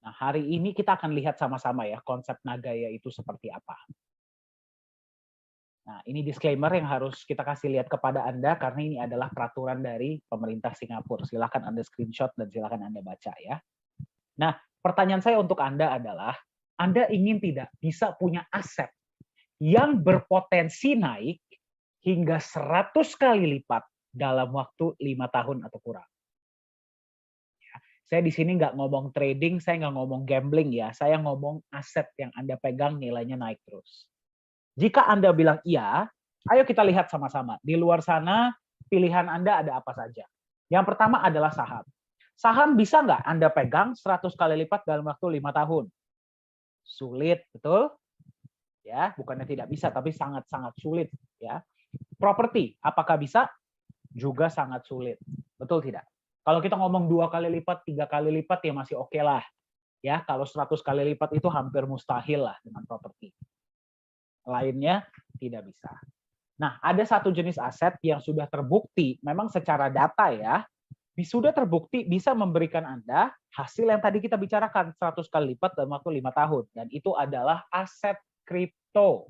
Nah, hari ini kita akan lihat sama-sama ya konsep Nagaya itu seperti apa. Nah, ini disclaimer yang harus kita kasih lihat kepada Anda karena ini adalah peraturan dari pemerintah Singapura. Silakan Anda screenshot dan silakan Anda baca ya. Nah, pertanyaan saya untuk Anda adalah, Anda ingin tidak bisa punya aset yang berpotensi naik hingga 100 kali lipat dalam waktu 5 tahun atau kurang. Saya di sini nggak ngomong trading, saya nggak ngomong gambling ya. Saya ngomong aset yang Anda pegang nilainya naik terus. Jika Anda bilang iya, ayo kita lihat sama-sama. Di luar sana, pilihan Anda ada apa saja. Yang pertama adalah saham. Saham bisa nggak Anda pegang 100 kali lipat dalam waktu 5 tahun? Sulit, betul? Ya, bukannya tidak bisa, tapi sangat-sangat sulit. Ya. Properti, apakah bisa? Juga sangat sulit. Betul tidak? Kalau kita ngomong 2 kali lipat, 3 kali lipat ya masih oke lah. Ya, kalau 100 kali lipat itu hampir mustahil lah dengan properti. Lainnya tidak bisa. Nah, ada satu jenis aset yang sudah terbukti, memang secara data ya, sudah terbukti bisa memberikan Anda hasil yang tadi kita bicarakan, 100 kali lipat dalam waktu 5 tahun. Dan itu adalah aset kripto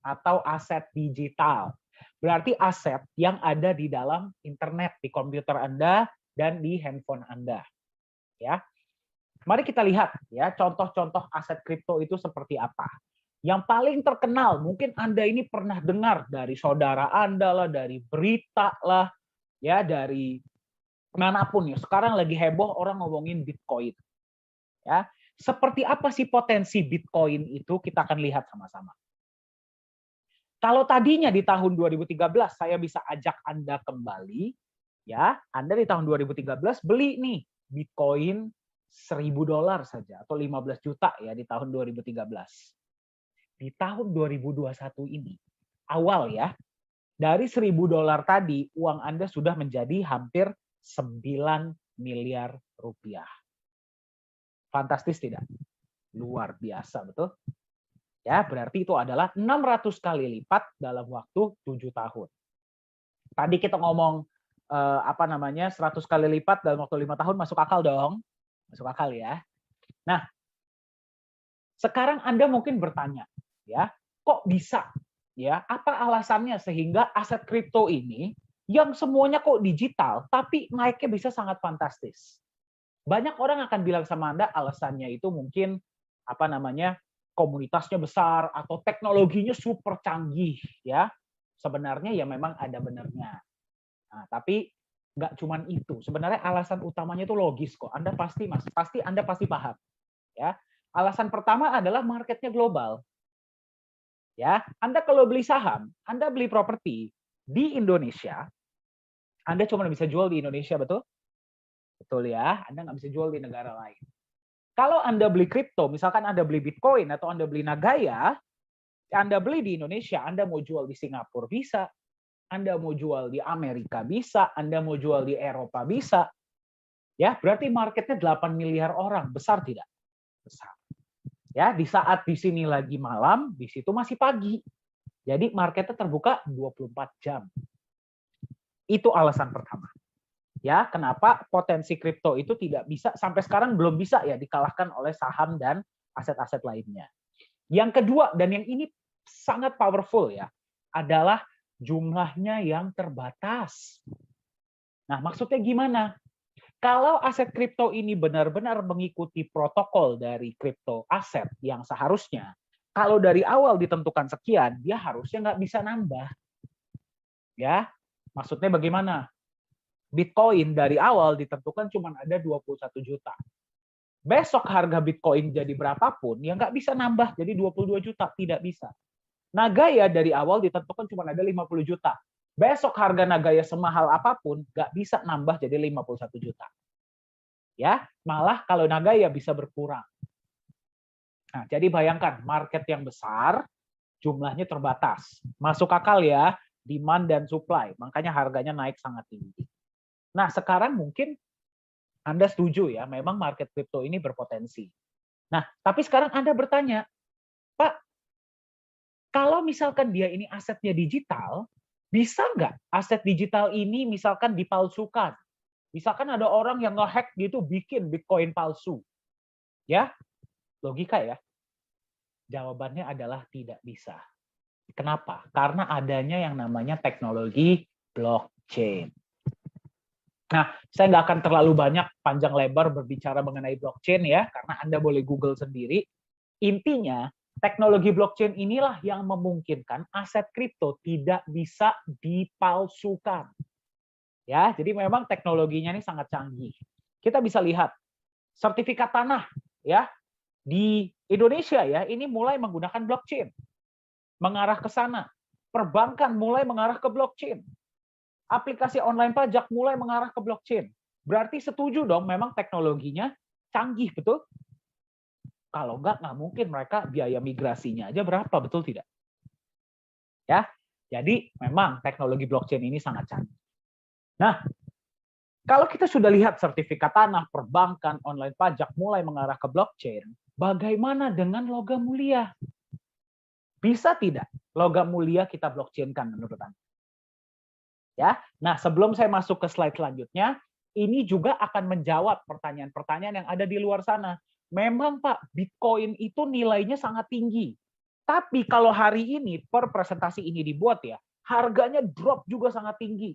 atau aset digital. Berarti aset yang ada di dalam internet, di komputer Anda, dan di handphone Anda. Ya, mari kita lihat ya contoh-contoh aset kripto itu seperti apa. Yang paling terkenal, mungkin Anda ini pernah dengar dari saudara Anda lah, dari berita lah, ya dari manapun ya. Sekarang lagi heboh orang ngomongin Bitcoin. Ya, seperti apa sih potensi Bitcoin itu kita akan lihat sama-sama. Kalau tadinya di tahun 2013 saya bisa ajak Anda kembali, ya, Anda di tahun 2013 beli nih Bitcoin $1.000 saja atau 15 juta ya di tahun 2013. Di tahun 2021 ini, awal ya, dari $1.000 tadi uang Anda sudah menjadi hampir 9 miliar rupiah. Fantastis tidak? Luar biasa, betul? Ya, berarti itu adalah 600 kali lipat dalam waktu 7 tahun. Tadi kita ngomong 100 kali lipat dalam waktu 5 tahun, masuk akal dong? Masuk akal ya. Nah, sekarang Anda mungkin bertanya, ya, kok bisa? Ya, apa alasannya sehingga aset kripto ini yang semuanya kok digital tapi naiknya bisa sangat fantastis? Banyak orang akan bilang sama Anda alasannya itu mungkin komunitasnya besar atau teknologinya super canggih ya. Sebenarnya ya memang ada benarnya. Nah, tapi nggak cuman itu. Sebenarnya alasan utamanya itu logis kok. Anda pasti paham ya. Alasan pertama adalah marketnya global. Ya, Anda kalau beli saham, Anda beli properti di Indonesia, Anda cuma bisa jual di Indonesia, betul? Betul ya, Anda nggak bisa jual di negara lain. Kalau Anda beli kripto, misalkan Anda beli Bitcoin atau Anda beli Nagaya, Anda beli di Indonesia, Anda mau jual di Singapura bisa, Anda mau jual di Amerika bisa, Anda mau jual di Eropa bisa. Ya, berarti marketnya 8 miliar orang, besar tidak? Besar. Ya, di saat di sini lagi malam, di situ masih pagi. Jadi marketnya terbuka 24 jam. Itu alasan pertama. Ya, kenapa potensi kripto itu tidak bisa sampai sekarang belum bisa ya dikalahkan oleh saham dan aset-aset lainnya. Yang kedua dan yang ini sangat powerful ya, adalah jumlahnya yang terbatas. Nah, maksudnya gimana? Kalau aset kripto ini benar-benar mengikuti protokol dari kripto aset yang seharusnya, kalau dari awal ditentukan sekian, dia harusnya nggak bisa nambah. Ya, maksudnya bagaimana? Bitcoin dari awal ditentukan cuma ada 21 juta. Besok harga Bitcoin jadi berapapun, ya nggak bisa nambah jadi 22 juta, tidak bisa. Nagaya dari awal ditentukan cuma ada 50 juta. Besok harga Nagaya semahal apapun, nggak bisa nambah jadi 51 juta. Ya, malah kalau Nagaya bisa berkurang. Nah, jadi bayangkan market yang besar, jumlahnya terbatas. Masuk akal ya, demand dan supply, makanya harganya naik sangat tinggi. Nah, sekarang mungkin Anda setuju ya, memang market crypto ini berpotensi. Nah, tapi sekarang Anda bertanya, Pak, kalau misalkan dia ini asetnya digital, bisa nggak aset digital ini misalkan dipalsukan? Misalkan ada orang yang nge-hack gitu bikin Bitcoin palsu. Ya, logika ya. Jawabannya adalah tidak bisa. Kenapa? Karena adanya yang namanya teknologi blockchain. Nah, saya nggak akan terlalu banyak panjang lebar berbicara mengenai blockchain ya, karena Anda boleh Google sendiri. Intinya, teknologi blockchain inilah yang memungkinkan aset kripto tidak bisa dipalsukan. Ya, jadi memang teknologinya ini sangat canggih. Kita bisa lihat sertifikat tanah ya di Indonesia ya, ini mulai menggunakan blockchain. Mengarah ke sana. Perbankan mulai mengarah ke blockchain. Aplikasi online pajak mulai mengarah ke blockchain. Berarti setuju dong, memang teknologinya canggih, betul? Kalau nggak mungkin mereka biaya migrasinya aja berapa, betul tidak? Ya, jadi memang teknologi blockchain ini sangat canggih. Nah, kalau kita sudah lihat sertifikat tanah, perbankan, online pajak mulai mengarah ke blockchain, bagaimana dengan logam mulia? Bisa tidak logam mulia kita blockchain-kan menurut Anda? Ya, nah sebelum saya masuk ke slide selanjutnya, ini juga akan menjawab pertanyaan-pertanyaan yang ada di luar sana. Memang Pak, Bitcoin itu nilainya sangat tinggi. Tapi kalau hari ini per presentasi ini dibuat ya, harganya drop juga sangat tinggi.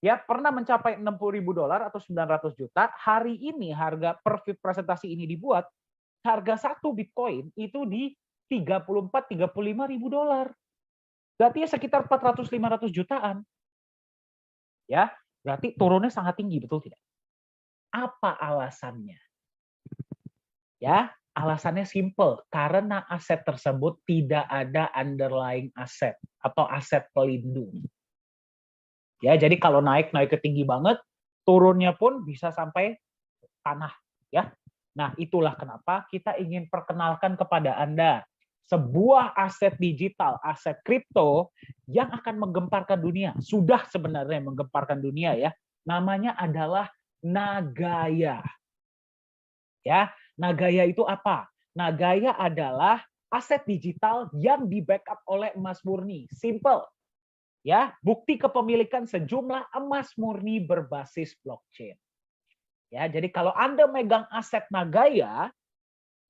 Ya, pernah mencapai $60.000 atau 900 juta. Hari ini harga per presentasi ini dibuat, harga satu Bitcoin itu di 34-35 ribu dolar. Berarti ya sekitar 400-500 jutaan. Ya, berarti turunnya sangat tinggi, betul tidak? Apa alasannya? Ya, alasannya simple, karena aset tersebut tidak ada underlying aset atau aset pelindung. Ya, jadi kalau naik ke tinggi banget, turunnya pun bisa sampai tanah, ya. Nah, itulah kenapa kita ingin perkenalkan kepada Anda sebuah aset digital, aset kripto yang akan menggemparkan dunia. Sudah sebenarnya menggemparkan dunia ya. Namanya adalah Nagaya. Ya, Nagaya itu apa? Nagaya adalah aset digital yang di-backup oleh emas murni. Simple. Ya, bukti kepemilikan sejumlah emas murni berbasis blockchain. Ya, jadi kalau Anda megang aset Nagaya,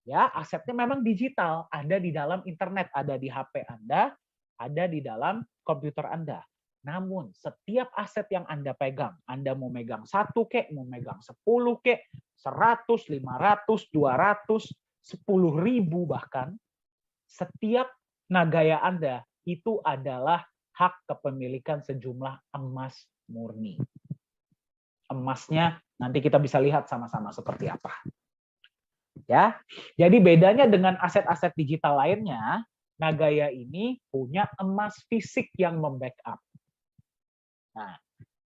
ya asetnya memang digital, ada di dalam internet, ada di HP Anda, ada di dalam komputer Anda. Namun setiap aset yang Anda pegang, Anda mau megang 1 kek, mau megang 10 kek, 100, 500, 200, 10.000 bahkan, setiap Nagaya Anda itu adalah hak kepemilikan sejumlah emas murni. Emasnya nanti kita bisa lihat sama-sama seperti apa. Ya, jadi bedanya dengan aset-aset digital lainnya, Nagaya ini punya emas fisik yang membackup. Nah,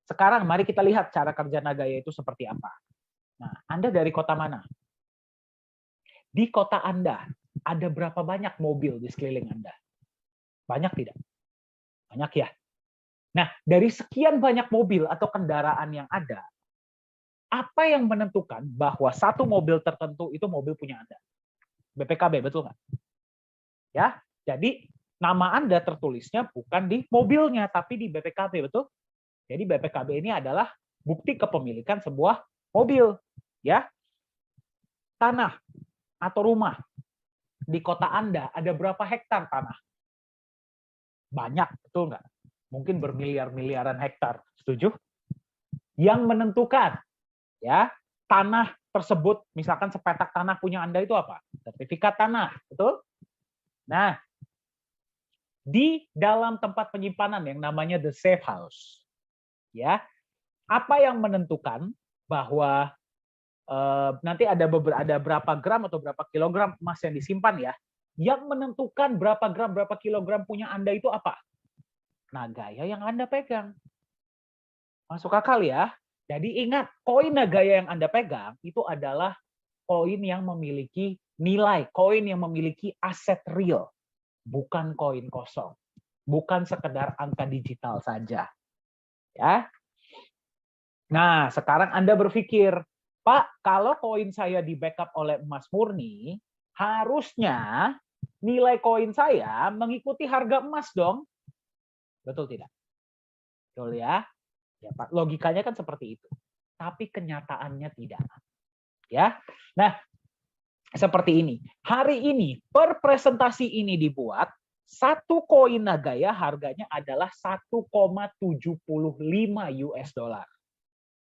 sekarang mari kita lihat cara kerja Nagaya itu seperti apa. Nah, Anda dari kota mana? Di kota Anda ada berapa banyak mobil di sekeliling Anda? Banyak tidak? Banyak ya. Nah, dari sekian banyak mobil atau kendaraan yang ada, apa yang menentukan bahwa satu mobil tertentu itu mobil punya Anda? BPKB, betul nggak? Ya, jadi nama Anda tertulisnya bukan di mobilnya, tapi di BPKB, betul? Jadi BPKB ini adalah bukti kepemilikan sebuah mobil, ya. Tanah atau rumah di kota Anda ada berapa hektar tanah? Banyak, betul nggak? Mungkin bermiliar-miliaran hektar, setuju? Yang menentukan, ya, tanah tersebut, misalkan sepetak tanah punya Anda itu apa? Sertifikat tanah, betul? Nah, di dalam tempat penyimpanan yang namanya the safe house, ya, apa yang menentukan bahwa nanti ada berapa gram atau berapa kilogram emas yang disimpan ya? Yang menentukan berapa gram berapa kilogram punya Anda itu apa? Nagaya yang Anda pegang. Masuk akal ya? Jadi ingat, koin Nagaya yang Anda pegang itu adalah koin yang memiliki nilai, koin yang memiliki aset real, bukan koin kosong, bukan sekedar angka digital saja. Ya. Nah, sekarang Anda berpikir, Pak, kalau koin saya di backup oleh emas murni, harusnya nilai koin saya mengikuti harga emas dong. Betul tidak? Betul ya? Ya, Pak. Logikanya kan seperti itu. Tapi kenyataannya tidak. Ya. Nah, seperti ini. Hari ini, per presentasi ini dibuat, satu koin Nagaya harganya adalah 1,75 US dollar.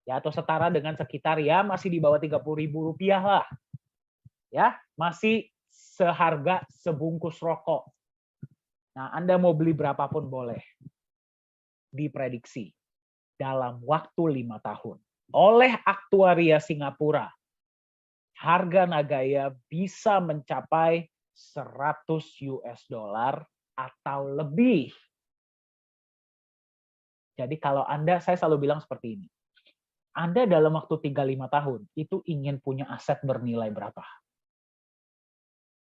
Ya, atau setara dengan sekitar ya masih di bawah 30.000 rupiah lah. Ya, masih seharga sebungkus rokok. Nah, Anda mau beli berapapun boleh. Diprediksi dalam waktu 5 tahun. Oleh aktuaria Singapura, harga Nagaya bisa mencapai 100 US dollar atau lebih. Jadi kalau Anda, saya selalu bilang seperti ini. Anda dalam waktu 3-5 tahun itu ingin punya aset bernilai berapa?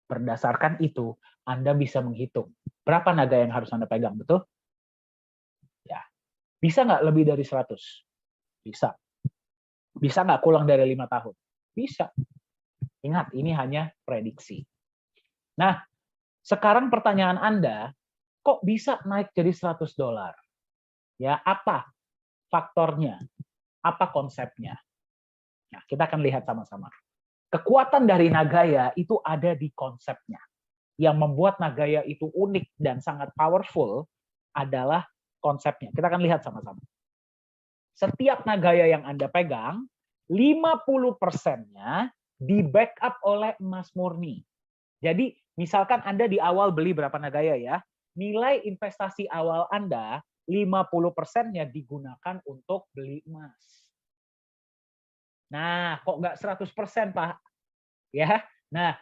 Berdasarkan itu, Anda bisa menghitung berapa Naga yang harus Anda pegang, betul? Ya. Bisa nggak lebih dari 100? Bisa. Bisa nggak kurang dari 5 tahun? Bisa. Ingat, ini hanya prediksi. Nah, sekarang pertanyaan Anda, kok bisa naik jadi 100 dolar? Ya, apa faktornya? Apa konsepnya? Nah, kita akan lihat sama-sama. Kekuatan dari Nagaya itu ada di konsepnya. Yang membuat Nagaya itu unik dan sangat powerful adalah konsepnya. Kita akan lihat sama-sama. Setiap Nagaya yang Anda pegang, 50%-nya di backup oleh emas murni. Jadi, misalkan Anda di awal beli berapa Nagaya ya, nilai investasi awal Anda 50%-nya digunakan untuk beli emas. Nah, kok nggak 100%, Pak? Ya. Nah,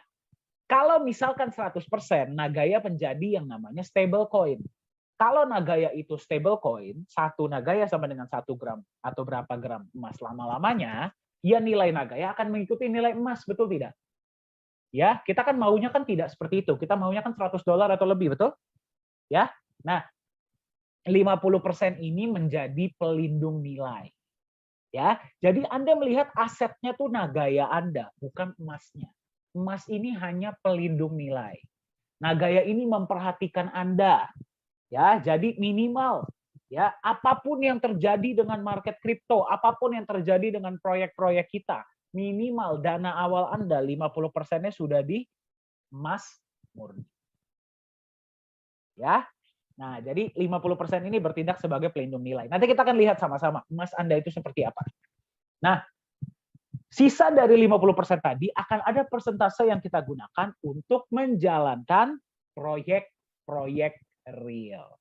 kalau misalkan 100%, Nagaya menjadi yang namanya stable coin. Kalau Nagaya itu stable coin, 1 Nagaya sama dengan 1 gram atau berapa gram emas lama-lamanya, ya nilai Nagaya akan mengikuti nilai emas, betul tidak? Ya, kita kan maunya kan tidak seperti itu. Kita maunya kan 100 dolar atau lebih, betul? Ya. Nah, 50% ini menjadi pelindung nilai. Ya, jadi Anda melihat asetnya tuh Nagaya Anda, bukan emasnya. Emas ini hanya pelindung nilai. Nagaya ini memperhatikan Anda. Ya, jadi minimal ya, apapun yang terjadi dengan market kripto, apapun yang terjadi dengan proyek-proyek kita, minimal dana awal Anda 50%-nya sudah di emas murni. Ya. Nah, jadi 50% ini bertindak sebagai pelindung nilai. Nanti kita akan lihat sama-sama emas Anda itu seperti apa. Nah, sisa dari 50% tadi akan ada persentase yang kita gunakan untuk menjalankan proyek-proyek real.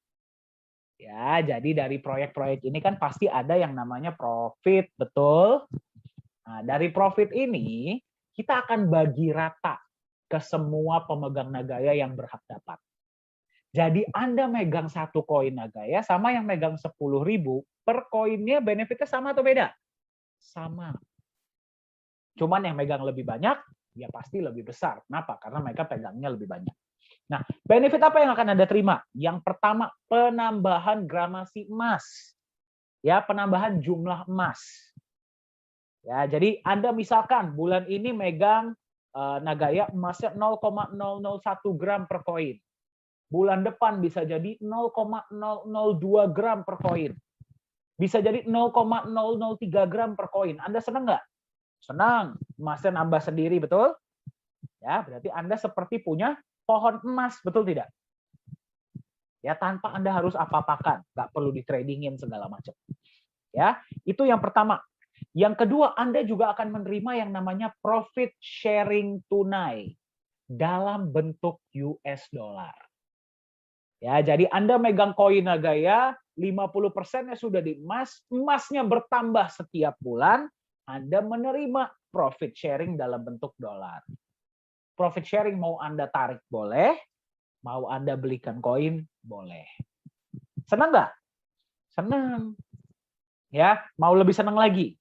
Ya, jadi dari proyek-proyek ini kan pasti ada yang namanya profit, betul? Nah, dari profit ini kita akan bagi rata ke semua pemegang Nagaya yang berhak dapat. Jadi Anda megang 1 koin Nagaya sama yang megang 10.000 per koinnya benefitnya sama atau beda? Sama. Cuman yang megang lebih banyak, ya pasti lebih besar. Kenapa? Karena mereka pegangnya lebih banyak. Nah, benefit apa yang akan Anda terima? Yang pertama, penambahan gramasi emas. Ya, penambahan jumlah emas. Ya, jadi Anda misalkan bulan ini megang Nagaya emasnya 0,001 gram per koin. Bulan depan bisa jadi 0,002 gram per koin. Bisa jadi 0,003 gram per koin. Anda senang nggak? Senang. Emasnya nambah sendiri, betul? Ya, berarti Anda seperti punya pohon emas, betul tidak? Ya, tanpa Anda harus apa-apakan, nggak perlu di tradingin segala macam. Ya, itu yang pertama. Yang kedua, Anda juga akan menerima yang namanya profit sharing tunai dalam bentuk US dollar. Ya, jadi Anda megang koin Nagaya, 50%-nya sudah di emas, emasnya bertambah setiap bulan, Anda menerima profit sharing dalam bentuk dolar. Profit sharing mau Anda tarik boleh, mau Anda belikan koin boleh. Senang nggak? Senang. Ya, mau lebih senang lagi.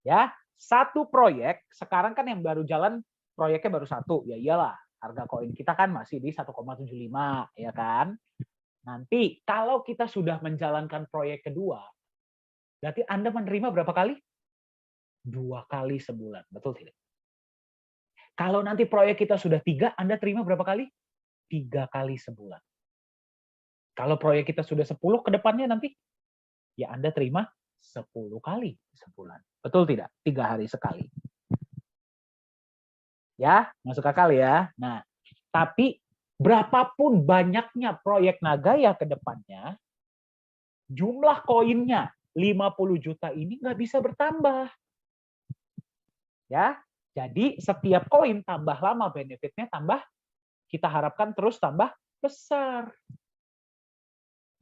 Ya, satu proyek, sekarang kan yang baru jalan proyeknya baru 1, ya iyalah, harga koin kita kan masih di 1,75, ya kan? Nanti kalau kita sudah menjalankan proyek kedua, berarti Anda menerima berapa kali? 2 kali sebulan, betul tidak? Kalau nanti proyek kita sudah 3, Anda terima berapa kali? 3 kali sebulan. Kalau proyek kita sudah 10 ke depannya nanti, ya Anda terima 10 kali sebulan. Betul tidak? 3 hari sekali. Ya, masuk akal ya. Nah, tapi berapapun banyaknya proyek Nagaya ke depannya, jumlah koinnya 50 juta ini nggak bisa bertambah. Ya, jadi setiap koin tambah lama benefitnya tambah, kita harapkan terus tambah besar.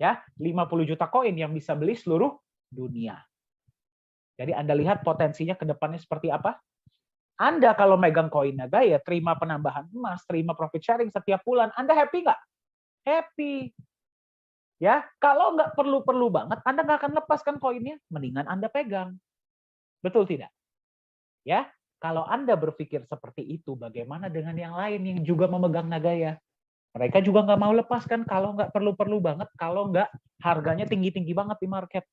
Ya, 50 juta koin yang bisa beli seluruh dunia. Jadi Anda lihat potensinya ke depannya seperti apa? Anda kalau megang koin Nagaya, terima penambahan emas, terima profit sharing setiap bulan, Anda happy nggak? Happy. Ya, kalau nggak perlu-perlu banget, Anda nggak akan lepaskan koinnya, mendingan Anda pegang. Betul tidak? Ya, kalau Anda berpikir seperti itu, bagaimana dengan yang lain yang juga memegang Nagaya? Mereka juga nggak mau lepaskan kalau nggak perlu-perlu banget, kalau nggak harganya tinggi-tinggi banget di market.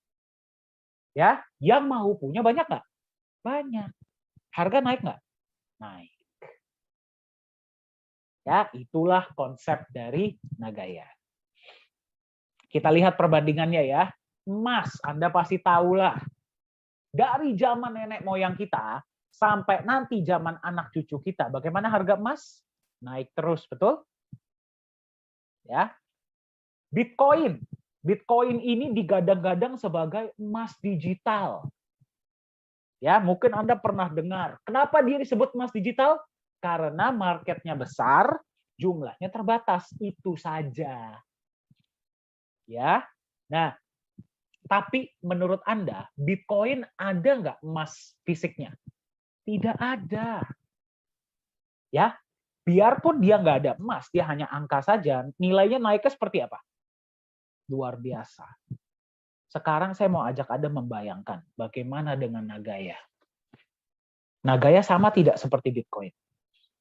Ya, yang mau punya banyak nggak? Banyak. Harga naik nggak? Naik. Ya, itulah konsep dari Nagaya. Kita lihat perbandingannya ya. Emas, Anda pasti tahulah. Dari zaman nenek moyang kita sampai nanti zaman anak cucu kita, bagaimana harga emas? Naik terus, betul? Ya. Bitcoin. Bitcoin ini digadang-gadang sebagai emas digital. Ya, mungkin Anda pernah dengar. Kenapa dia disebut emas digital? Karena marketnya besar, jumlahnya terbatas. Itu saja. Ya. Nah, tapi menurut Anda, Bitcoin ada nggak emas fisiknya? Tidak ada. Ya, biarpun dia nggak ada emas, dia hanya angka saja, nilainya naiknya seperti apa? Luar biasa. Sekarang saya mau ajak Anda membayangkan bagaimana dengan Nagaya. Nagaya sama tidak seperti Bitcoin?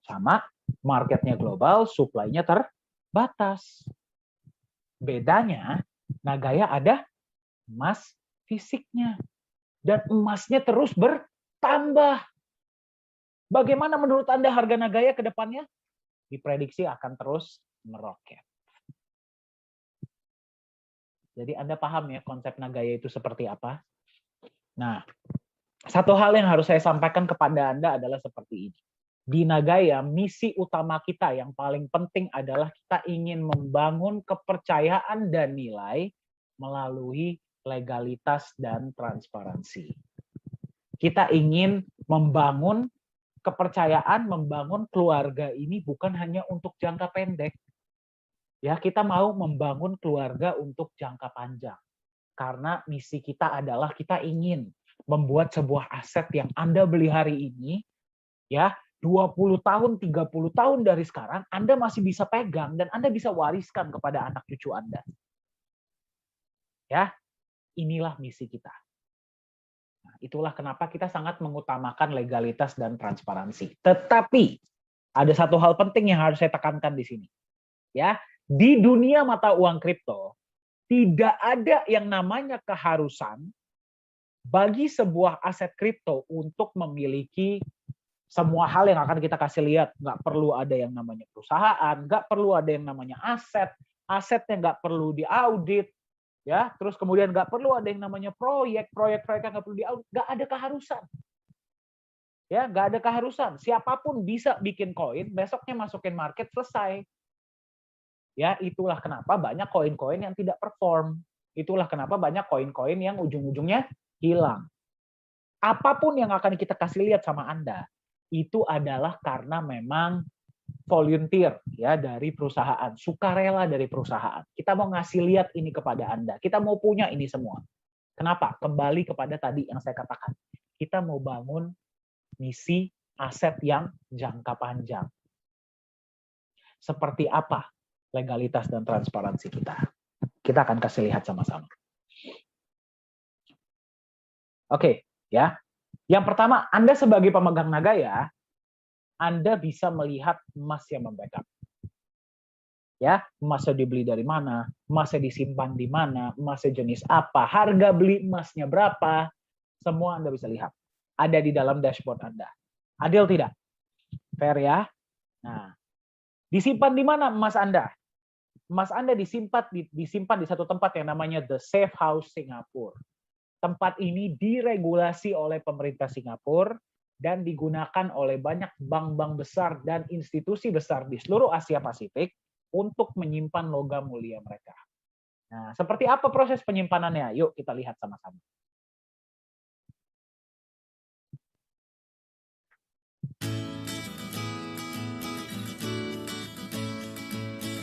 Sama, marketnya global, supply-nya terbatas. Bedanya, Nagaya ada emas fisiknya. Dan emasnya terus bertambah. Bagaimana menurut Anda harga Nagaya ke depannya? Diprediksi akan terus meroket. Jadi Anda paham ya konsep Nagaya itu seperti apa? Nah, satu hal yang harus saya sampaikan kepada Anda adalah seperti ini. Di Nagaya, misi utama kita yang paling penting adalah kita ingin membangun kepercayaan dan nilai melalui legalitas dan transparansi. Kita ingin membangun kepercayaan, membangun keluarga ini bukan hanya untuk jangka pendek. Ya, kita mau membangun keluarga untuk jangka panjang. Karena misi kita adalah kita ingin membuat sebuah aset yang Anda beli hari ini, ya, 20 tahun, 30 tahun dari sekarang, Anda masih bisa pegang dan Anda bisa wariskan kepada anak cucu Anda. Ya, inilah misi kita. Nah, itulah kenapa kita sangat mengutamakan legalitas dan transparansi. Tetapi ada satu hal penting yang harus saya tekankan di sini. Ya, di dunia mata uang kripto tidak ada yang namanya keharusan bagi sebuah aset kripto untuk memiliki semua hal yang akan kita kasih lihat. Nggak perlu ada yang namanya perusahaan, nggak perlu ada yang namanya aset, asetnya nggak perlu diaudit, ya. Terus kemudian nggak perlu ada yang namanya proyek yang nggak perlu diaudit, nggak ada keharusan. Ya, nggak ada keharusan. Siapapun bisa bikin koin, besoknya masukin market, selesai. Ya, itulah kenapa banyak koin-koin yang tidak perform. Itulah kenapa banyak koin-koin yang ujung-ujungnya hilang. Apapun yang akan kita kasih lihat sama Anda, itu adalah karena memang volunteer ya dari perusahaan, sukarela dari perusahaan. Kita mau ngasih lihat ini kepada Anda. Kita mau punya ini semua. Kenapa? Kembali kepada tadi yang saya katakan. Kita mau bangun misi aset yang jangka panjang. Seperti apa legalitas dan transparansi kita? Kita akan kasih lihat sama-sama. Oke, ya. Yang pertama, Anda sebagai pemegang Nagaya, Anda bisa melihat emas yang membackup. Ya, emasnya dibeli dari mana, emasnya disimpan di mana, emasnya jenis apa, harga beli emasnya berapa, semua Anda bisa lihat. Ada di dalam dashboard Anda. Adil tidak? Fair ya? Nah, disimpan di mana emas Anda? Emas Anda disimpan di satu tempat yang namanya The Safe House Singapura. Tempat ini diregulasi oleh pemerintah Singapura dan digunakan oleh banyak bank-bank besar dan institusi besar di seluruh Asia Pasifik untuk menyimpan logam mulia mereka. Nah, seperti apa proses penyimpanannya? Yuk kita lihat sama-sama.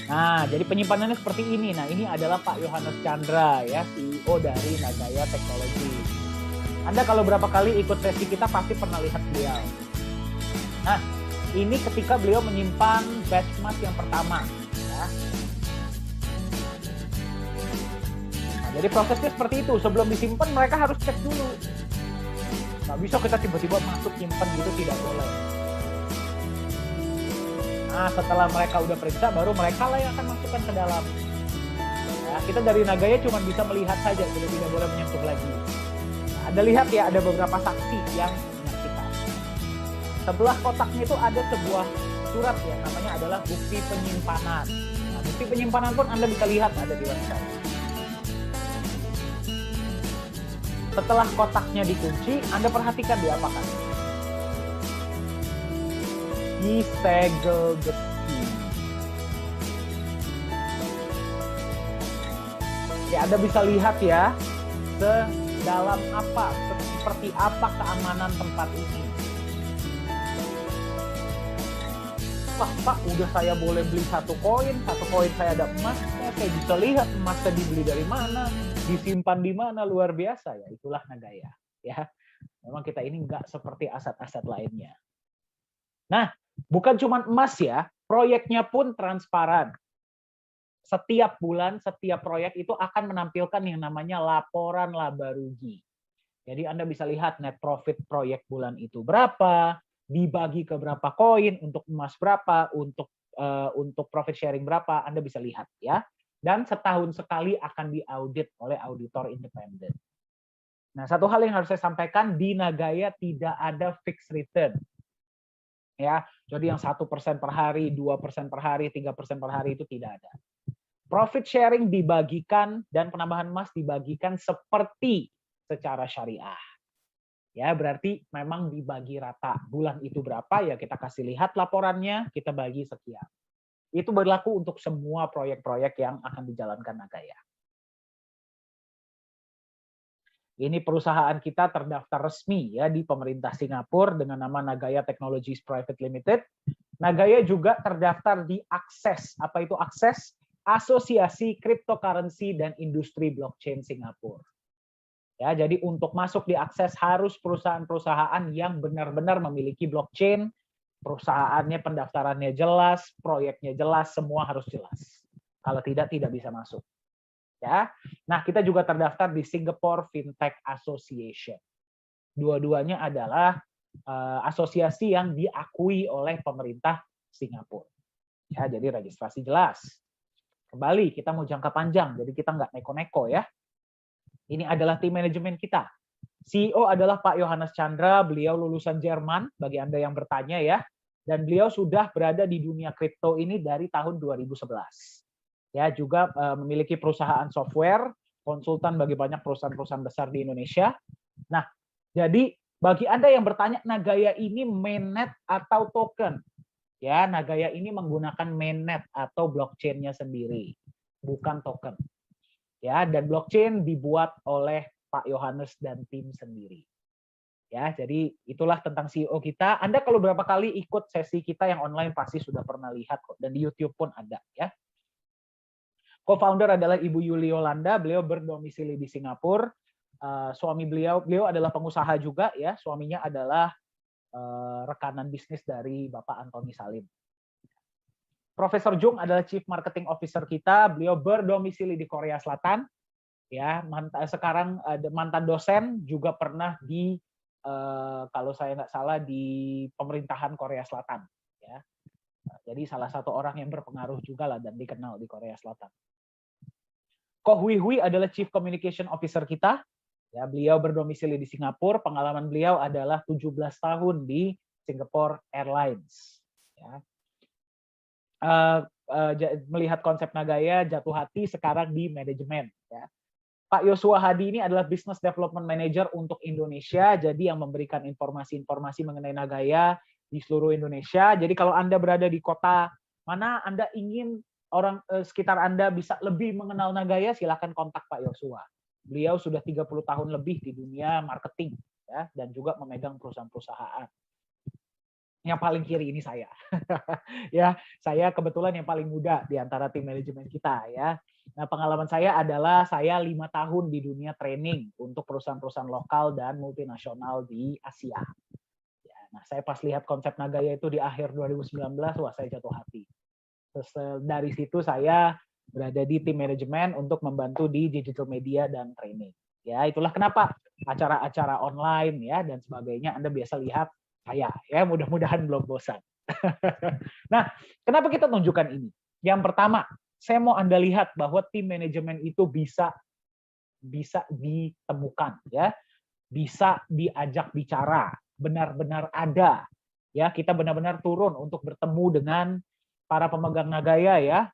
Nah, jadi penyimpanannya seperti ini. Nah, ini adalah Pak Yohanes Chandra, ya, CEO dari Nagaya Technology. Anda kalau berapa kali ikut sesi kita pasti pernah lihat beliau. Nah, ini ketika beliau menyimpan batch emas yang pertama. Ya. Nah, jadi prosesnya seperti itu. Sebelum disimpan, mereka harus cek dulu. Nggak bisa kita tiba-tiba masuk simpan gitu, tidak boleh. Nah, setelah mereka udah periksa, baru mereka lah yang akan masukkan ke dalam. Ya, kita dari Nagaya cuma bisa melihat saja, jadi tidak boleh menyentuh lagi. Nah, Anda lihat ya, ada beberapa saksi yang menyaksikan. Sebelah kotaknya itu ada sebuah surat yang namanya adalah bukti penyimpanan. Nah, bukti penyimpanan pun Anda bisa lihat ada di website. Setelah kotaknya dikunci, Anda perhatikan diapakan. Disegel besi. Ya, Anda bisa lihat ya, sedalam apa, seperti apa keamanan tempat ini. Wah, Pak, udah saya boleh beli satu koin saya ada emasnya, saya bisa lihat emasnya dibeli dari mana, disimpan di mana, luar biasa ya. Itulah Nagaya. Ya, memang kita ini nggak seperti aset-aset lainnya. Nah, bukan cuma emas ya, proyeknya pun transparan. Setiap bulan, setiap proyek itu akan menampilkan yang namanya laporan laba rugi. Jadi Anda bisa lihat net profit proyek bulan itu berapa, dibagi ke berapa koin, untuk emas berapa, untuk profit sharing berapa, Anda bisa lihat ya. Dan setahun sekali akan diaudit oleh auditor independen. Nah, satu hal yang harus saya sampaikan, di Nagaya tidak ada fixed return. Ya, jadi yang 1% per hari, 2% per hari, 3% per hari itu tidak ada. Profit sharing dibagikan dan penambahan emas dibagikan seperti secara syariah. Ya, berarti memang dibagi rata. Bulan itu berapa ya kita kasih lihat laporannya, kita bagi sekian. Itu berlaku untuk semua proyek-proyek yang akan dijalankan Nagaya. Ini perusahaan kita terdaftar resmi ya di pemerintah Singapura dengan nama Nagaya Technologies Private Limited. Nagaya juga terdaftar di Akses. Apa itu Akses? Asosiasi Cryptocurrency dan Industri Blockchain Singapura. Ya, jadi untuk masuk di Akses harus perusahaan-perusahaan yang benar-benar memiliki blockchain, perusahaannya pendaftarannya jelas, proyeknya jelas, semua harus jelas. Kalau tidak bisa masuk. Ya. Nah, kita juga terdaftar di Singapore Fintech Association. Dua-duanya adalah asosiasi yang diakui oleh pemerintah Singapura. Ya, jadi registrasi jelas. Kembali, kita mau jangka panjang, jadi kita nggak neko-neko ya. Ini adalah tim manajemen kita. CEO adalah Pak Yohanes Chandra, beliau lulusan Jerman, bagi Anda yang bertanya ya. Dan beliau sudah berada di dunia kripto ini dari tahun 2011. Ya, juga memiliki perusahaan software, konsultan bagi banyak perusahaan-perusahaan besar di Indonesia. Nah, jadi bagi Anda yang bertanya, Nagaya ini mainnet atau token? Ya, Nagaya ini menggunakan mainnet atau blockchain-nya sendiri, bukan token. Ya, dan blockchain dibuat oleh Pak Yohanes dan tim sendiri. Ya, jadi itulah tentang CEO kita. Anda kalau berapa kali ikut sesi kita yang online pasti sudah pernah lihat kok, dan di YouTube pun ada ya. Co-founder adalah Ibu Yuli Yolanda, beliau berdomisili di Singapura. Suami beliau adalah pengusaha juga ya, suaminya adalah rekanan bisnis dari Bapak Antoni Salim. Profesor Jung adalah Chief Marketing Officer kita, beliau berdomisili di Korea Selatan. Ya, sekarang mantan dosen, juga pernah di kalau saya nggak salah di pemerintahan Korea Selatan. Ya, jadi salah satu orang yang berpengaruh juga lah dan dikenal di Korea Selatan. Ko Hui Hui adalah Chief Communication Officer kita. Ya, beliau berdomisili di Singapura. Pengalaman beliau adalah 17 tahun di Singapore Airlines. Ya. Melihat konsep Nagaya, jatuh hati sekarang di manajemen. Ya. Pak Yosua Hadi ini adalah Business Development Manager untuk Indonesia, jadi yang memberikan informasi-informasi mengenai Nagaya di seluruh Indonesia. Jadi kalau Anda berada di kota mana Anda ingin orang sekitar Anda bisa lebih mengenal Nagaya, silakan kontak Pak Yosua. Beliau sudah 30 tahun lebih di dunia marketing ya, dan juga memegang perusahaan-perusahaan. Yang paling kiri ini saya. Ya, saya kebetulan yang paling muda di antara tim manajemen kita ya. Nah, pengalaman saya adalah saya 5 tahun di dunia training untuk perusahaan-perusahaan lokal dan multinasional di Asia. Ya, nah, saya pas lihat konsep Nagaya itu di akhir 2019, wah saya jatuh hati. Terus dari situ saya berada di tim manajemen untuk membantu di digital media dan training. Ya, itulah kenapa acara-acara online ya dan sebagainya Anda biasa lihat saya ya, mudah-mudahan belum bosan. Nah, kenapa kita tunjukkan ini? Yang pertama, saya mau Anda lihat bahwa tim manajemen itu bisa ditemukan ya, bisa diajak bicara, benar-benar ada. Ya, kita benar-benar turun untuk bertemu dengan para pemegang Nagaya ya.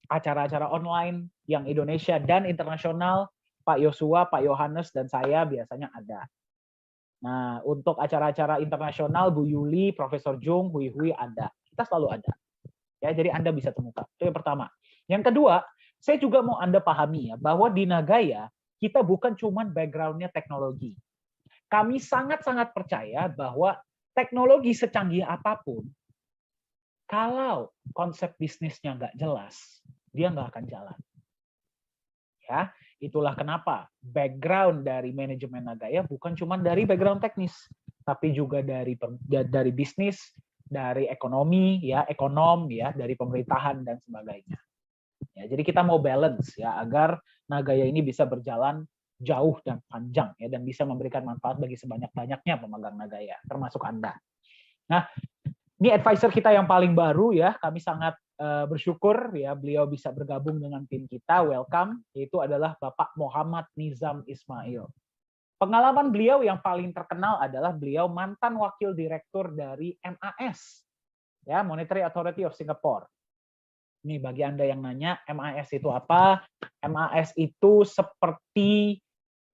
Acara-acara online yang Indonesia dan internasional, Pak Yosua, Pak Yohanes dan saya biasanya ada. Nah, untuk acara-acara internasional, Bu Yuli, Profesor Jung, Hui Hui ada. Kita selalu ada. Ya, jadi Anda bisa temukan. Itu yang pertama. Yang kedua, saya juga mau Anda pahami ya, bahwa di Nagaya, kita bukan cuma background-nya teknologi. Kami sangat-sangat percaya bahwa teknologi secanggih apapun, kalau konsep bisnisnya nggak jelas, dia nggak akan jalan. Ya, itulah kenapa background dari manajemen Nagaya bukan cuma dari background teknis, tapi juga dari bisnis, dari ekonomi, ya ekonom, ya dari pemerintahan dan sebagainya. Ya, jadi kita mau balance ya agar Nagaya ini bisa berjalan jauh dan panjang ya dan bisa memberikan manfaat bagi sebanyak-banyaknya pemegang Nagaya, termasuk Anda. Nah, ini advisor kita yang paling baru ya, kami sangat bersyukur ya beliau bisa bergabung dengan tim kita, welcome, yaitu adalah Bapak Muhammad Nizam Ismail. Pengalaman beliau yang paling terkenal adalah beliau mantan wakil direktur dari MAS, ya Monetary Authority of Singapore. Ini bagi Anda yang nanya, MAS itu apa? MAS itu seperti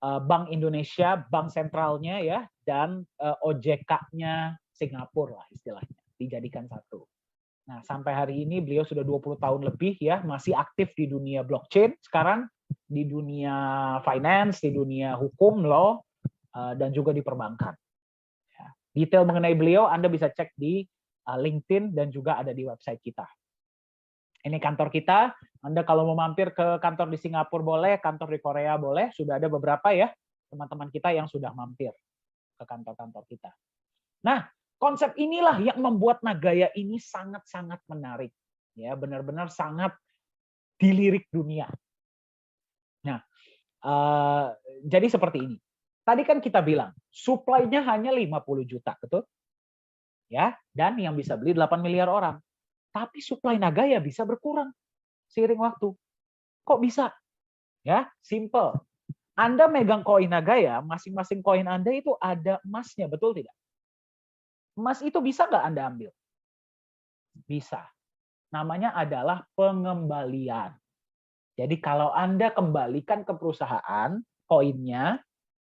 Bank Indonesia, bank sentralnya ya, dan OJK-nya Singapura lah istilahnya, dijadikan satu. Nah, sampai hari ini beliau sudah 20 tahun lebih ya, masih aktif di dunia blockchain sekarang, di dunia finance, di dunia hukum, law, dan juga di perbankan. Ya. Detail mengenai beliau Anda bisa cek di LinkedIn dan juga ada di website kita. Ini kantor kita, Anda kalau mau mampir ke kantor di Singapura boleh, kantor di Korea boleh, sudah ada beberapa ya teman-teman kita yang sudah mampir ke kantor-kantor kita. Nah, konsep inilah yang membuat Nagaya ini sangat-sangat menarik. Ya, benar-benar sangat dilirik dunia. Nah, jadi seperti ini. Tadi kan kita bilang, supply-nya hanya 50 juta, betul? Ya, dan yang bisa beli 8 miliar orang. Tapi supply Nagaya bisa berkurang seiring waktu. Kok bisa? Ya, simple. Anda megang koin Nagaya, masing-masing koin Anda itu ada emasnya, betul tidak? Emas itu bisa nggak Anda ambil? Bisa. Namanya adalah pengembalian. Jadi kalau Anda kembalikan ke perusahaan koinnya,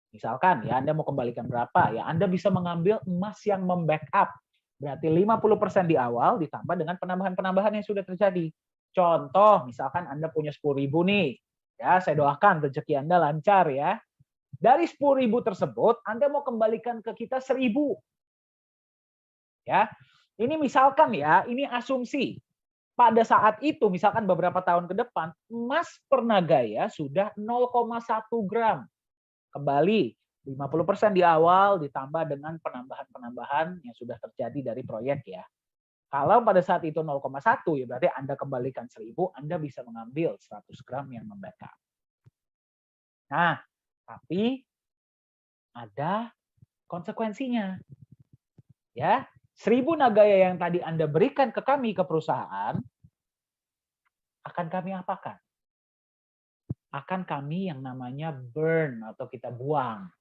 misalkan ya Anda mau kembalikan berapa, ya Anda bisa mengambil emas yang membackup. Berarti 50% di awal ditambah dengan penambahan-penambahan yang sudah terjadi. Contoh, misalkan Anda punya 10.000 nih. Ya, saya doakan rezeki Anda lancar ya. Dari 10.000 tersebut, Anda mau kembalikan ke kita 1.000. Ya. Ini misalkan ya, ini asumsi. Pada saat itu, misalkan beberapa tahun ke depan, emas per Nagaya sudah 0,1 gram. Kembali 50% di awal ditambah dengan penambahan-penambahan yang sudah terjadi dari proyek ya. Kalau pada saat itu 0,1 ya berarti Anda kembalikan 1.000, Anda bisa mengambil 100 gram yang membackup. Nah, tapi ada konsekuensinya. Ya, 1.000 Nagaya yang tadi Anda berikan ke kami ke perusahaan akan kami apakan? Akan kami yang namanya burn atau kita buang.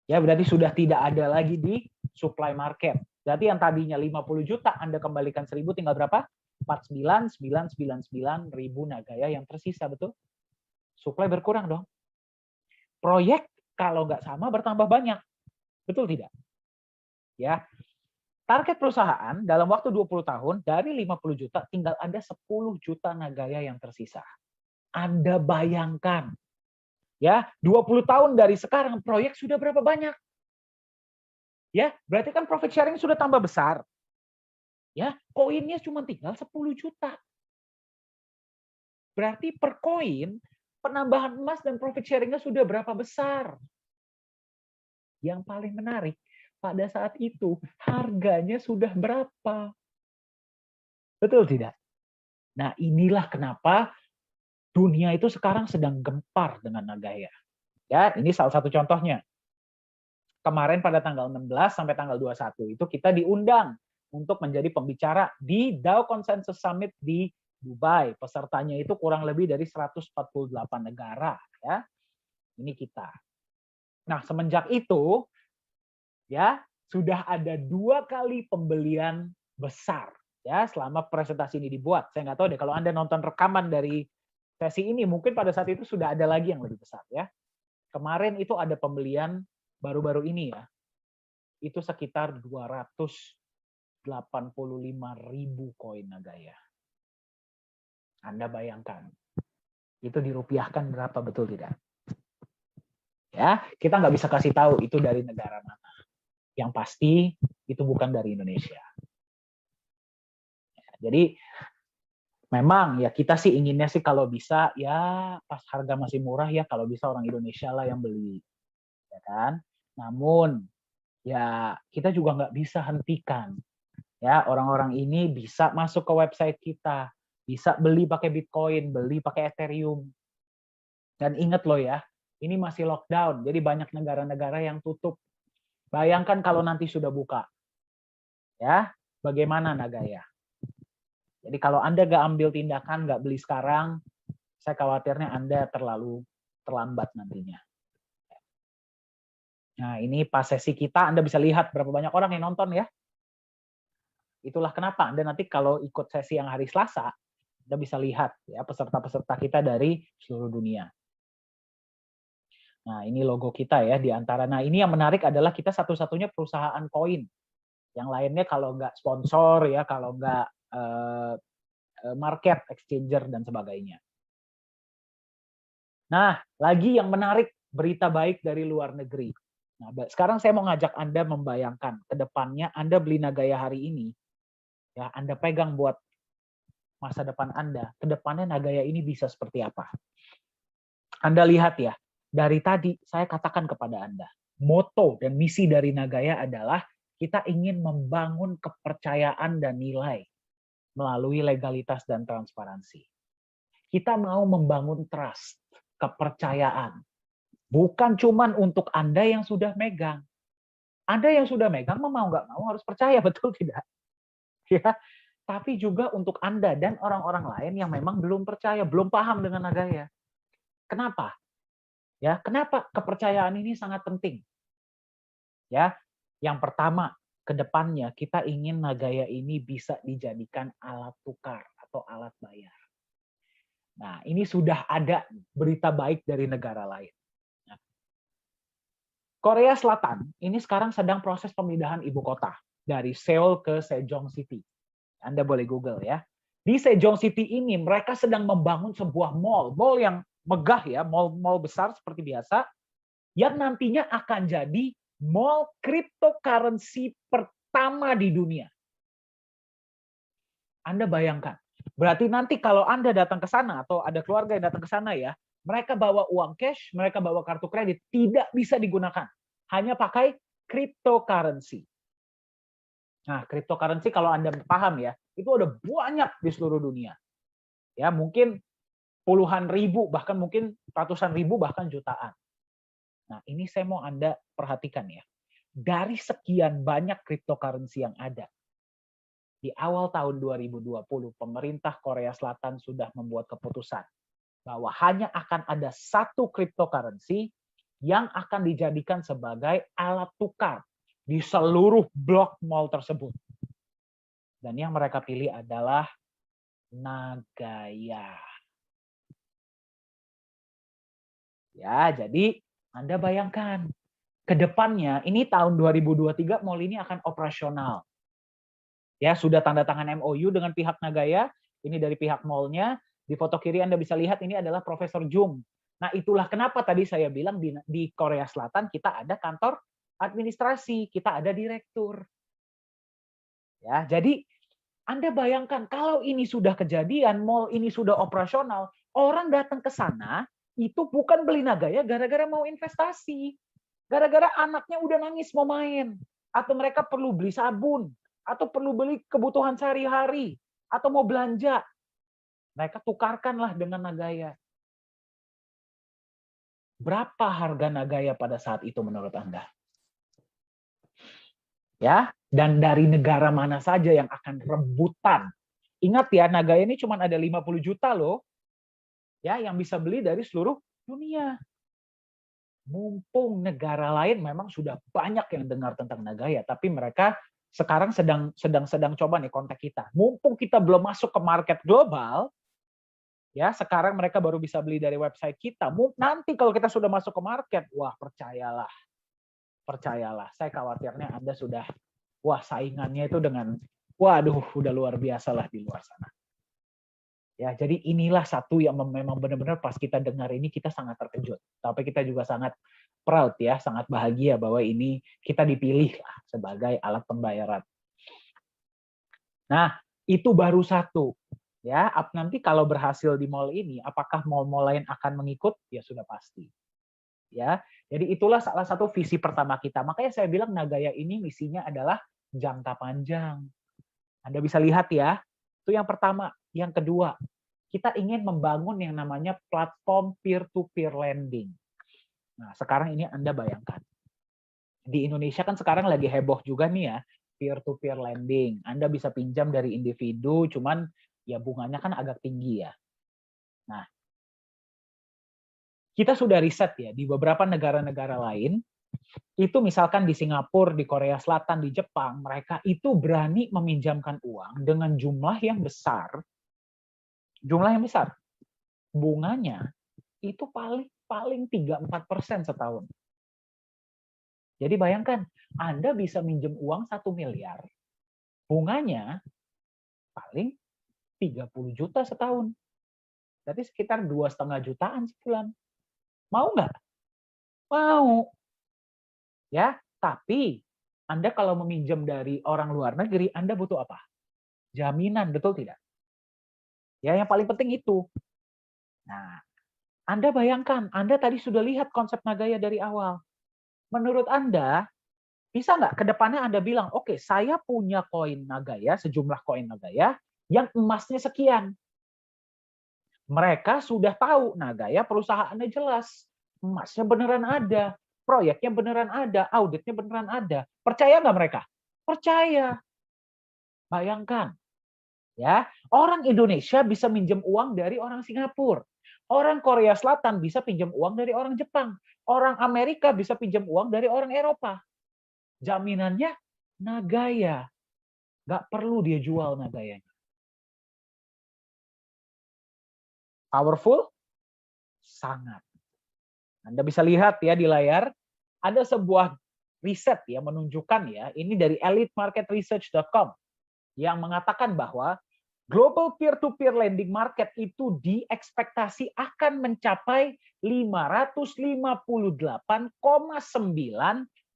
Ya, berarti sudah tidak ada lagi di supply market. Berarti yang tadinya 50 juta Anda kembalikan 1.000 tinggal berapa? 49.999 ribu Nagaya yang tersisa, betul? Supply berkurang dong. Proyek kalau nggak sama bertambah banyak. Betul tidak? Ya. Target perusahaan dalam waktu 20 tahun dari 50 juta tinggal ada 10 juta Nagaya yang tersisa. Anda bayangkan. Ya, 20 tahun dari sekarang proyek sudah berapa banyak? Ya, berarti kan profit sharing sudah tambah besar. Ya, koinnya cuma tinggal 10 juta. Berarti per koin penambahan emas dan profit sharingnya sudah berapa besar? Yang paling menarik, pada saat itu harganya sudah berapa? Betul tidak? Nah, inilah kenapa dunia itu sekarang sedang gempar dengan Nagaya. Ya, ini salah satu contohnya. Kemarin pada tanggal 16 sampai tanggal 21 itu kita diundang untuk menjadi pembicara di DAO Consensus Summit di Dubai. Pesertanya itu kurang lebih dari 148 negara, ya. Ini kita. Nah, semenjak itu ya sudah ada 2 kali pembelian besar ya selama presentasi ini dibuat. Saya nggak tahu deh kalau Anda nonton rekaman dari sesi ini mungkin pada saat itu sudah ada lagi yang lebih besar ya. Kemarin itu ada pembelian baru-baru ini ya. Itu sekitar 285.000 koin Nagaya. Anda bayangkan. Itu dirupiahkan berapa, betul tidak? Ya, kita nggak bisa kasih tahu itu dari negara mana. Yang pasti itu bukan dari Indonesia. Jadi memang ya kita sih inginnya sih kalau bisa ya pas harga masih murah ya kalau bisa orang Indonesia lah yang beli, ya kan. Namun ya kita juga nggak bisa hentikan ya orang-orang ini bisa masuk ke website kita, bisa beli pakai Bitcoin, beli pakai Ethereum. Dan ingat loh ya, ini masih lockdown, jadi banyak negara-negara yang tutup. Bayangkan kalau nanti sudah buka, ya bagaimana Nagaya? Jadi kalau Anda nggak ambil tindakan, nggak beli sekarang, saya khawatirnya Anda terlalu terlambat nantinya. Nah ini pas sesi kita, Anda bisa lihat berapa banyak orang yang nonton ya. Itulah kenapa Anda nanti kalau ikut sesi yang hari Selasa, Anda bisa lihat ya peserta-peserta kita dari seluruh dunia. Nah, ini logo kita ya di antara. Nah, ini yang menarik adalah kita satu-satunya perusahaan koin. Yang lainnya kalau nggak sponsor ya, kalau nggak market, exchanger dan sebagainya. Nah, lagi yang menarik berita baik dari luar negeri. Nah, sekarang saya mau ngajak Anda membayangkan ke depannya Anda beli Nagaya hari ini, ya Anda pegang buat masa depan Anda. Ke depannya Nagaya ini bisa seperti apa? Anda lihat ya. Dari tadi saya katakan kepada Anda, moto dan misi dari Nagaya adalah kita ingin membangun kepercayaan dan nilai melalui legalitas dan transparansi. Kita mau membangun trust, kepercayaan. Bukan cuman untuk Anda yang sudah megang. Anda yang sudah megang mau nggak mau harus percaya, betul tidak? Ya, tapi juga untuk Anda dan orang-orang lain yang memang belum percaya, belum paham dengan Nagaya. Kenapa? Ya, kenapa kepercayaan ini sangat penting? Ya, yang pertama, ke depannya kita ingin Nagaya ini bisa dijadikan alat tukar atau alat bayar. Nah, ini sudah ada berita baik dari negara lain. Korea Selatan ini sekarang sedang proses pemindahan ibu kota dari Seoul ke Sejong City. Anda boleh Google ya. Di Sejong City ini mereka sedang membangun sebuah mall yang megah ya, mall besar seperti biasa, yang nantinya akan jadi mall cryptocurrency pertama di dunia. Anda bayangkan, berarti nanti kalau Anda datang ke sana atau ada keluarga yang datang ke sana ya, mereka bawa uang cash, mereka bawa kartu kredit, tidak bisa digunakan. Hanya pakai cryptocurrency. Nah, cryptocurrency kalau Anda paham ya, itu ada banyak di seluruh dunia. Ya, mungkin puluhan ribu, bahkan mungkin ratusan ribu, bahkan jutaan. Nah, ini saya mau Anda perhatikan ya. Dari sekian banyak cryptocurrency yang ada, di awal tahun 2020, pemerintah Korea Selatan sudah membuat keputusan bahwa hanya akan ada satu cryptocurrency yang akan dijadikan sebagai alat tukar di seluruh blok mall tersebut. Dan yang mereka pilih adalah Nagaya. Ya, jadi Anda bayangkan ke depannya ini tahun 2023 mall ini akan operasional. Ya, sudah tanda tangan MOU dengan pihak Nagaya, ini dari pihak mallnya. Di foto kiri Anda bisa lihat ini adalah Profesor Jung. Nah, itulah kenapa tadi saya bilang di Korea Selatan kita ada kantor administrasi, kita ada direktur. Ya, jadi Anda bayangkan kalau ini sudah kejadian, mall ini sudah operasional, orang datang ke sana itu bukan beli Nagaya gara-gara mau investasi. Gara-gara anaknya udah nangis mau main. Atau mereka perlu beli sabun. Atau perlu beli kebutuhan sehari-hari. Atau mau belanja. Mereka tukarkanlah dengan Nagaya. Berapa harga Nagaya pada saat itu menurut Anda? Ya, dan dari negara mana saja yang akan rebutan. Ingat ya, Nagaya ini cuma ada 50 juta loh. Ya, yang bisa beli dari seluruh dunia. Mumpung negara lain memang sudah banyak yang dengar tentang Nagaya, tapi mereka sekarang sedang coba nih kontak kita. Mumpung kita belum masuk ke market global, ya sekarang mereka baru bisa beli dari website kita. Nanti kalau kita sudah masuk ke market, wah percayalah, saya khawatirnya Anda sudah, wah saingannya itu dengan, waduh udah luar biasa lah di luar sana. Ya, jadi inilah satu yang memang benar-benar pas kita dengar ini kita sangat terkejut. Tapi kita juga sangat proud ya, sangat bahagia bahwa ini kita dipilih lah sebagai alat pembayaran. Nah, itu baru satu. Ya, nanti kalau berhasil di mall ini, apakah mall-mall lain akan mengikut? Ya sudah pasti. Ya, jadi itulah salah satu visi pertama kita. Makanya saya bilang Nagaya ini misinya adalah jangka panjang. Anda bisa lihat ya, itu yang pertama. Yang kedua, kita ingin membangun yang namanya platform peer-to-peer lending. Nah, sekarang ini Anda bayangkan. Di Indonesia kan sekarang lagi heboh juga nih ya, peer-to-peer lending. Anda bisa pinjam dari individu, cuman ya bunganya kan agak tinggi ya. Nah, kita sudah riset ya, di beberapa negara-negara lain, itu misalkan di Singapura, di Korea Selatan, di Jepang, mereka itu berani meminjamkan uang dengan jumlah yang besar. Bunganya itu paling 3-4% setahun. Jadi bayangkan, Anda bisa minjem uang 1 miliar, bunganya paling 30 juta setahun. Berarti sekitar 2,5 jutaan sebulan. Mau nggak? Mau. Ya, tapi Anda kalau meminjam dari orang luar negeri, Anda butuh apa? Jaminan, betul tidak? Ya, yang paling penting itu. Nah, Anda bayangkan, Anda tadi sudah lihat konsep Nagaya dari awal. Menurut Anda, bisa nggak ke depannya Anda bilang, oke, saya punya koin Nagaya, sejumlah koin Nagaya, yang emasnya sekian. Mereka sudah tahu Nagaya perusahaannya jelas. Emasnya beneran ada. Proyeknya beneran ada. Auditnya beneran ada. Percaya nggak mereka? Percaya. Bayangkan. Ya, orang Indonesia bisa minjem uang dari orang Singapura. Orang Korea Selatan bisa pinjam uang dari orang Jepang. Orang Amerika bisa pinjam uang dari orang Eropa. Jaminannya Nagaya. Nggak perlu dia jual Nagayanya. Powerful? Sangat. Anda bisa lihat ya di layar, ada sebuah riset ya menunjukkan ya, ini dari elitemarketresearch.com yang mengatakan bahwa global peer-to-peer lending market itu diekspektasi akan mencapai 558,9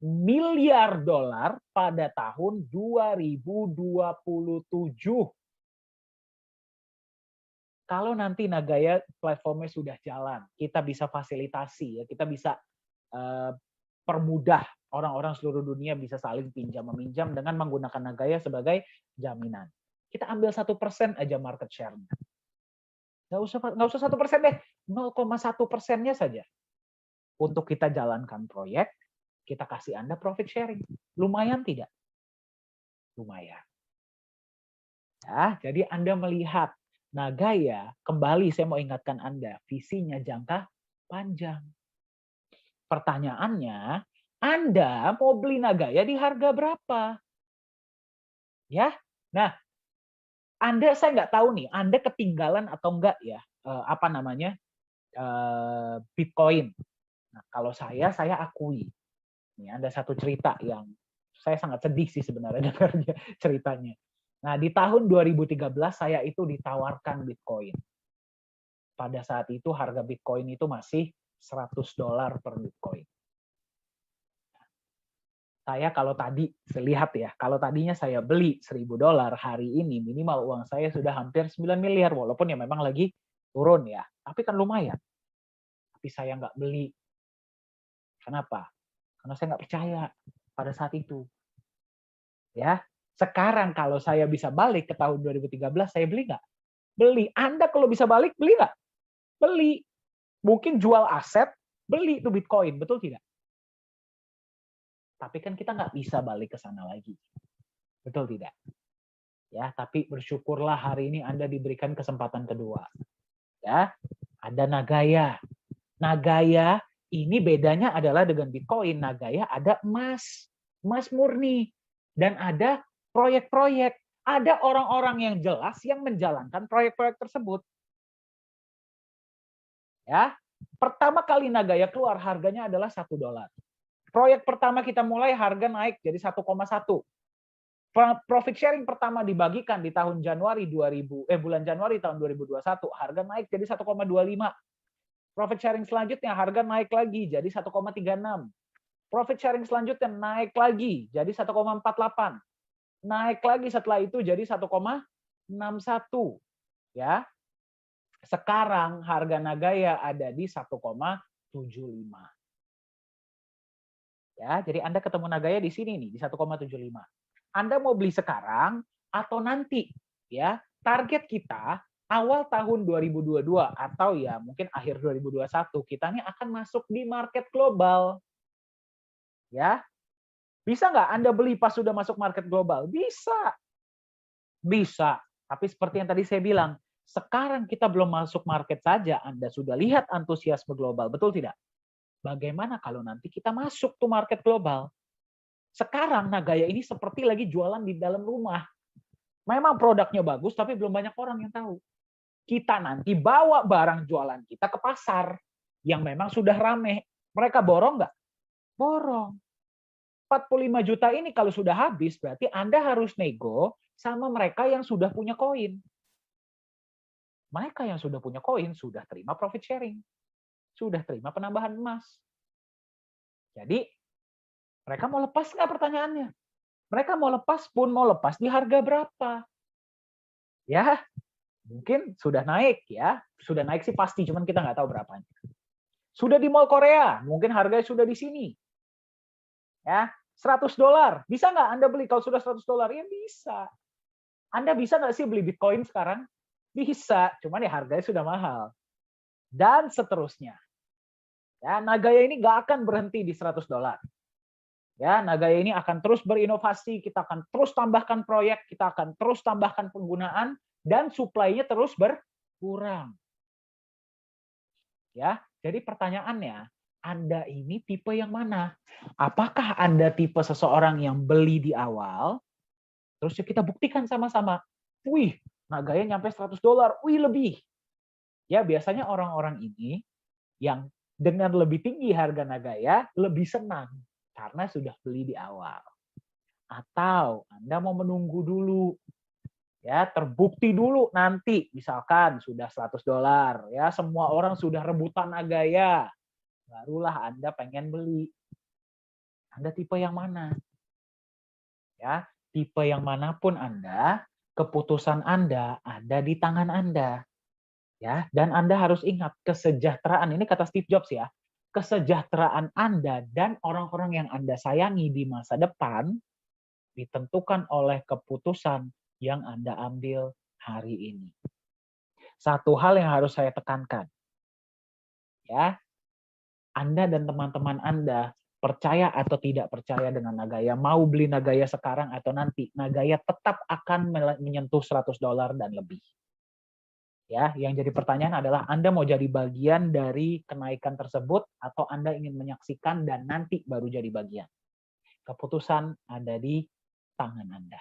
miliar dolar pada tahun 2027. Kalau nanti Nagaya platformnya sudah jalan, kita bisa fasilitasi ya, kita bisa permudah orang-orang seluruh dunia bisa saling pinjam meminjam dengan menggunakan Nagaya sebagai jaminan. Kita ambil 1% aja market share-nya. Nggak usah 1% deh, 0,1%-nya saja. Untuk kita jalankan proyek, kita kasih Anda profit sharing. Lumayan tidak? Lumayan. Ya, jadi Anda melihat Nagaya, kembali saya mau ingatkan Anda, visinya jangka panjang. Pertanyaannya, Anda mau beli Nagaya di harga berapa? Ya, nah, saya nggak tahu nih, Anda ketinggalan atau enggak ya, Bitcoin. Nah, kalau saya akui. Ini ada satu cerita yang saya sangat sedih sih sebenarnya dengarnya ceritanya. Nah, di tahun 2013 saya itu ditawarkan Bitcoin. Pada saat itu harga Bitcoin itu masih $100 per Bitcoin. Saya kalau tadi lihat ya, kalau tadinya saya beli $1.000 hari ini, minimal uang saya sudah hampir 9 miliar, walaupun ya memang lagi turun ya, tapi kan lumayan. Tapi saya nggak beli. Kenapa? Karena saya nggak percaya pada saat itu. Ya, sekarang kalau saya bisa balik ke tahun 2013, saya beli nggak? Beli. Anda kalau bisa balik, beli nggak? Beli. Mungkin jual aset, beli itu Bitcoin, betul tidak? Tapi kan kita nggak bisa balik ke sana lagi. Betul tidak? Ya, tapi bersyukurlah hari ini Anda diberikan kesempatan kedua. Ya, ada Nagaya. Nagaya ini bedanya adalah dengan Bitcoin. Nagaya ada emas, emas murni, dan ada proyek-proyek. Ada orang-orang yang jelas yang menjalankan proyek-proyek tersebut. Ya, pertama kali Nagaya keluar harganya adalah $1. Proyek pertama kita mulai harga naik jadi 1,1. Profit sharing pertama dibagikan di tahun bulan Januari tahun 2021, harga naik jadi 1,25. Profit sharing selanjutnya harga naik lagi jadi 1,36. Profit sharing selanjutnya naik lagi jadi 1,48. Naik lagi setelah itu jadi 1,61. Ya. Sekarang harga Nagaya ada di 1,75. Ya, jadi Anda ketemu Nagaya di sini nih, di 1,75. Anda mau beli sekarang atau nanti? Ya, target kita awal tahun 2022 atau ya mungkin akhir 2021 kita nih akan masuk di market global. Ya. Bisa nggak Anda beli pas sudah masuk market global? Bisa. Bisa. Tapi seperti yang tadi saya bilang, sekarang kita belum masuk market saja, Anda sudah lihat antusiasme global, betul tidak? Bagaimana kalau nanti kita masuk tuh market global? Sekarang Nagaya ini seperti lagi jualan di dalam rumah. Memang produknya bagus, tapi belum banyak orang yang tahu. Kita nanti bawa barang jualan kita ke pasar yang memang sudah rame. Mereka borong nggak? Borong. 45 juta ini kalau sudah habis, berarti Anda harus nego sama mereka yang sudah punya koin. Mereka yang sudah punya koin sudah terima profit sharing. Sudah terima penambahan emas. Jadi, mereka mau lepas nggak pertanyaannya? Mereka mau lepas pun mau lepas di harga berapa? Ya, mungkin sudah naik ya. Sudah naik sih pasti, cuman kita nggak tahu berapanya. Sudah di Mall Korea, mungkin harganya sudah di sini. Ya, $100. Bisa nggak Anda beli kalau sudah $100? Ya bisa. Anda bisa nggak sih beli Bitcoin sekarang? Bisa, cuman ya harganya sudah mahal. Dan seterusnya. Ya, Nagaya ini nggak akan berhenti di $100. Ya, Nagaya ini akan terus berinovasi, kita akan terus tambahkan proyek, kita akan terus tambahkan penggunaan, dan supply-nya terus berkurang. Ya, jadi pertanyaannya, Anda ini tipe yang mana? Apakah Anda tipe seseorang yang beli di awal, terus kita buktikan sama-sama, wih, Nagaya nyampe $100, wih lebih. Ya, biasanya orang-orang ini yang dengan lebih tinggi harga Nagaya lebih senang karena sudah beli di awal. Atau Anda mau menunggu dulu, ya terbukti dulu nanti, misalkan sudah $100, ya semua orang sudah rebutan Nagaya, barulah Anda pengen beli. Anda tipe yang mana? Ya, tipe yang manapun Anda, keputusan Anda ada di tangan Anda. Ya, dan Anda harus ingat kesejahteraan ini kata Steve Jobs ya. Kesejahteraan Anda dan orang-orang yang Anda sayangi di masa depan ditentukan oleh keputusan yang Anda ambil hari ini. Satu hal yang harus saya tekankan. Ya. Anda dan teman-teman Anda percaya atau tidak percaya dengan Nagaya, mau beli Nagaya sekarang atau nanti, Nagaya tetap akan menyentuh $100 dan lebih. Ya, yang jadi pertanyaan adalah Anda mau jadi bagian dari kenaikan tersebut atau Anda ingin menyaksikan dan nanti baru jadi bagian. Keputusan ada di tangan Anda.